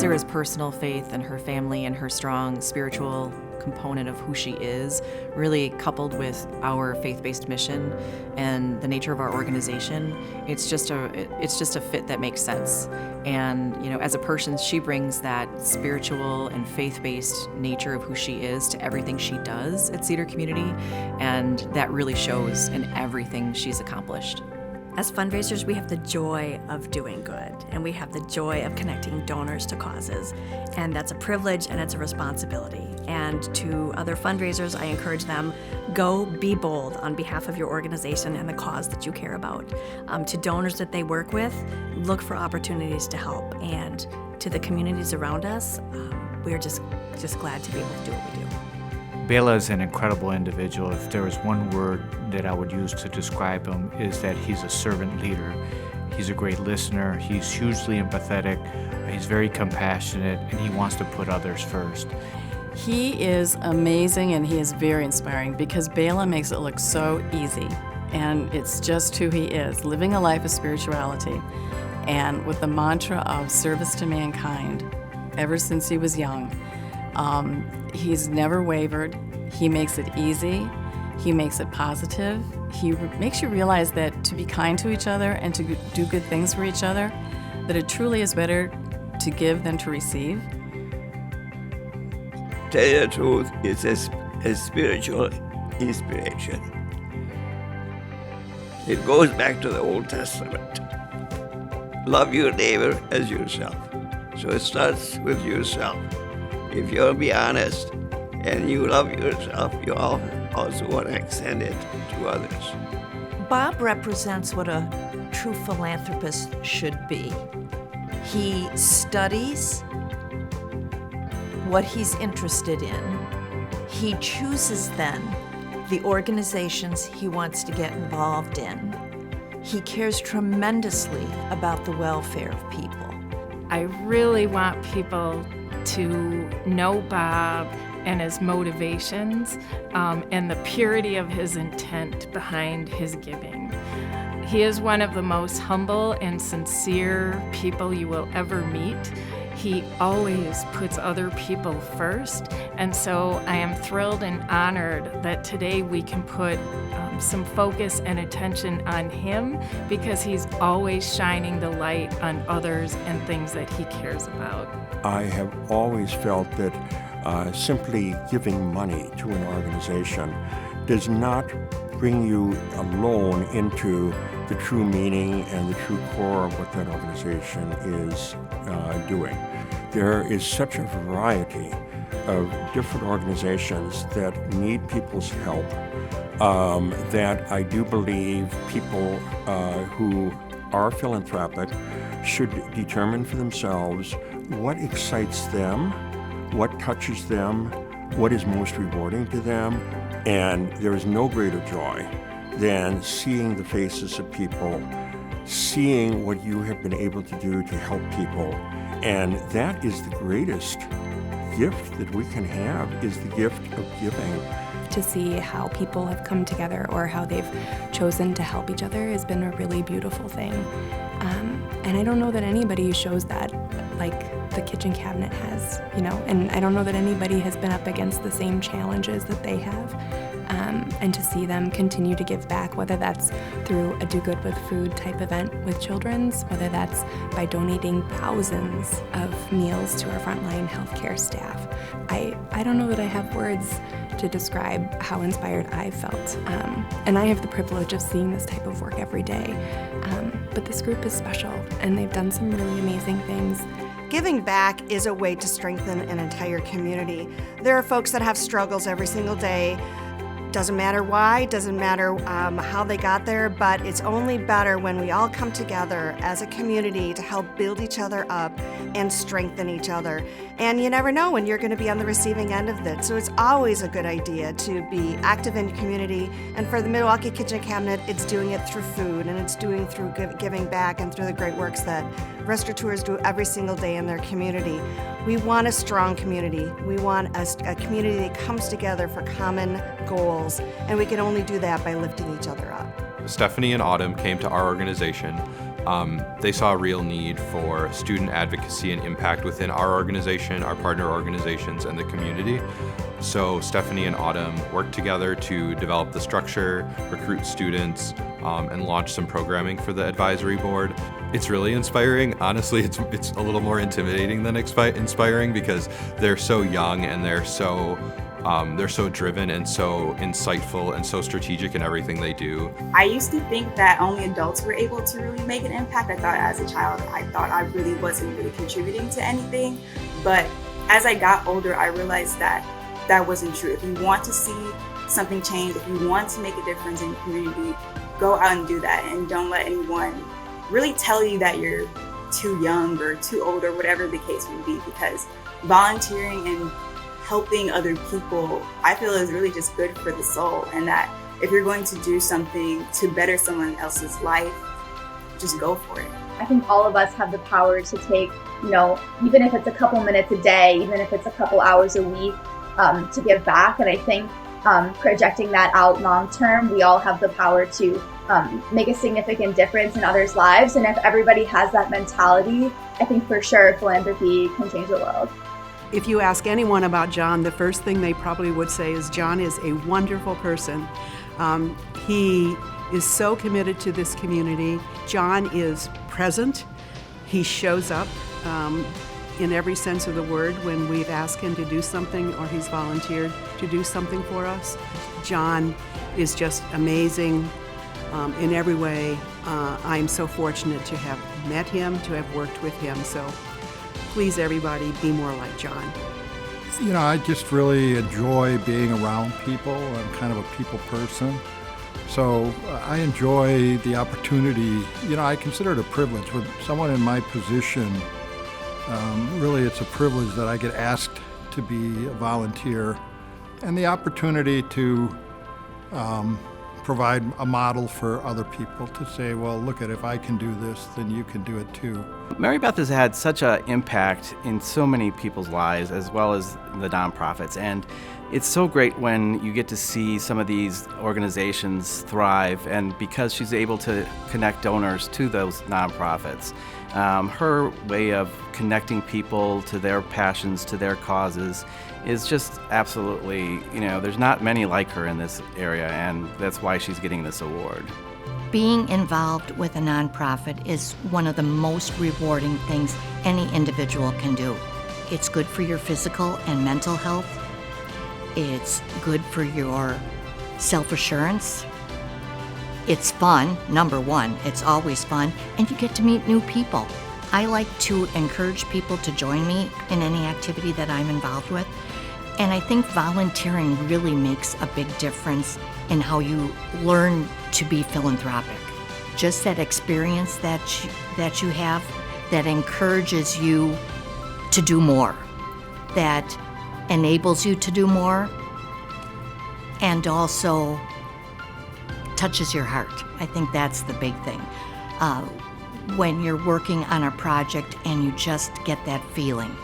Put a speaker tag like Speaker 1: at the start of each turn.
Speaker 1: Sarah's personal faith and her family and her strong spiritual component of who she is, really coupled with our faith-based mission and the nature of our organization, it's just a fit that makes sense. And as a person, she brings that spiritual and faith-based nature of who she is to everything she does at Cedar Community, and that really shows in everything she's accomplished.
Speaker 2: As fundraisers, we have the joy of doing good, and we have the joy of connecting donors to causes, and that's a privilege and it's a responsibility. And to other fundraisers, I encourage them, go be bold on behalf of your organization and the cause that you care about. To donors that they work with, look for opportunities to help, and to the communities around us, we're just glad to be able to do what we do.
Speaker 3: Bela is an incredible individual. If there was one word that I would use to describe him, is that he's a servant leader. He's a great listener. He's hugely empathetic. He's very compassionate, and he wants to put others first.
Speaker 4: He is amazing, and he is very inspiring because Bela makes it look so easy, and it's just who he is, living a life of spirituality and with the mantra of service to mankind ever since he was young. He's never wavered. He makes it easy. He makes it positive. He makes you realize that to be kind to each other and to do good things for each other, that it truly is better to give than to receive.
Speaker 5: Tell you the truth, it's a spiritual inspiration. It goes back to the Old Testament. Love your neighbor as yourself. So it starts with yourself. If you'll be honest and you love yourself, you also want to extend it to others.
Speaker 6: Bob represents what a true philanthropist should be. He studies what he's interested in. He chooses then the organizations he wants to get involved in. He cares tremendously about the welfare of people.
Speaker 7: I really want people to know Bob and his motivations and the purity of his intent behind his giving. He is one of the most humble and sincere people you will ever meet. He always puts other people first, and so I am thrilled and honored that today we can put some focus and attention on him because he's always shining the light on others and things that he cares about.
Speaker 8: I have always felt that simply giving money to an organization does not bring you alone into the true meaning and the true core of what that organization is doing. There is such a variety of different organizations that need people's help that I do believe people who are philanthropic should determine for themselves what excites them, what touches them, what is most rewarding to them, and there is no greater joy than seeing the faces of people, seeing what you have been able to do to help people, and that is the greatest gift that we can have, is the gift of giving.
Speaker 9: To see how people have come together or how they've chosen to help each other has been a really beautiful thing. And I don't know that anybody shows that like the kitchen cabinet has, and I don't know that anybody has been up against the same challenges that they have. And to see them continue to give back, whether that's through a Do Good with Food type event with children's, whether that's by donating thousands of meals to our frontline healthcare staff. I don't know that I have words to describe how inspired I felt. And I have the privilege of seeing this type of work every day. But this group is special, and they've done some really amazing things.
Speaker 10: Giving back is a way to strengthen an entire community. There are folks that have struggles every single day. Doesn't matter why, doesn't matter how they got there, but it's only better when we all come together as a community to help build each other up and strengthen each other. And you never know when you're going to be on the receiving end of it. So it's always a good idea to be active in community. And for the Milwaukee Kitchen Cabinet, it's doing it through food, and it's doing through giving back and through the great works that restaurateurs do every single day in their community. We want a strong community. We want a community that comes together for common goals, and we can only do that by lifting each other up.
Speaker 11: Stephanie and Autumn came to our organization They saw a real need for student advocacy and impact within our organization, our partner organizations, and the community. So Stephanie and Autumn worked together to develop the structure, recruit students, and launch some programming for the advisory board. It's really inspiring. Honestly, it's a little more intimidating than inspiring because they're so young and they're so driven and so insightful and so strategic in everything they do.
Speaker 12: I used to think that only adults were able to really make an impact. I thought as a child, I really wasn't really contributing to anything. But as I got older, I realized that that wasn't true. If you want to see something change, if you want to make a difference in your community, go out and do that. And don't let anyone really tell you that you're too young or too old or whatever the case may be, because volunteering and helping other people, I feel, is really just good for the soul. And that if you're going to do something to better someone else's life, just go for it.
Speaker 13: I think all of us have the power to take, even if it's a couple minutes a day, even if it's a couple hours a week, to give back. And I think projecting that out long term, we all have the power to make a significant difference in others' lives. And if everybody has that mentality, I think for sure philanthropy can change the world.
Speaker 14: If you ask anyone about John, the first thing they probably would say is John is a wonderful person. He is so committed to this community. John is present. He shows up in every sense of the word when we've asked him to do something or he's volunteered to do something for us. John is just amazing in every way. I'm so fortunate to have met him, to have worked with him. So please, everybody, be more like John.
Speaker 15: I just really enjoy being around people. I'm kind of a people person. So I enjoy the opportunity. I consider it a privilege. With someone in my position, really it's a privilege that I get asked to be a volunteer and the opportunity to provide a model for other people to say, well, look at, if I can do this, then you can do it too.
Speaker 16: Mary Beth has had such an impact in so many people's lives, as well as the nonprofits, and it's so great when you get to see some of these organizations thrive, and because she's able to connect donors to those nonprofits. Her way of connecting people to their passions, to their causes, is just absolutely, there's not many like her in this area, and that's why she's getting this award.
Speaker 17: Being involved with a nonprofit is one of the most rewarding things any individual can do. It's good for your physical and mental health. It's good for your self-assurance. It's fun, number one, it's always fun, and you get to meet new people. I like to encourage people to join me in any activity that I'm involved with, and I think volunteering really makes a big difference in how you learn to be philanthropic. Just that experience that you have that encourages you to do more, that enables you to do more, and also touches your heart. I think that's the big thing. When you're working on a project and you just get that feeling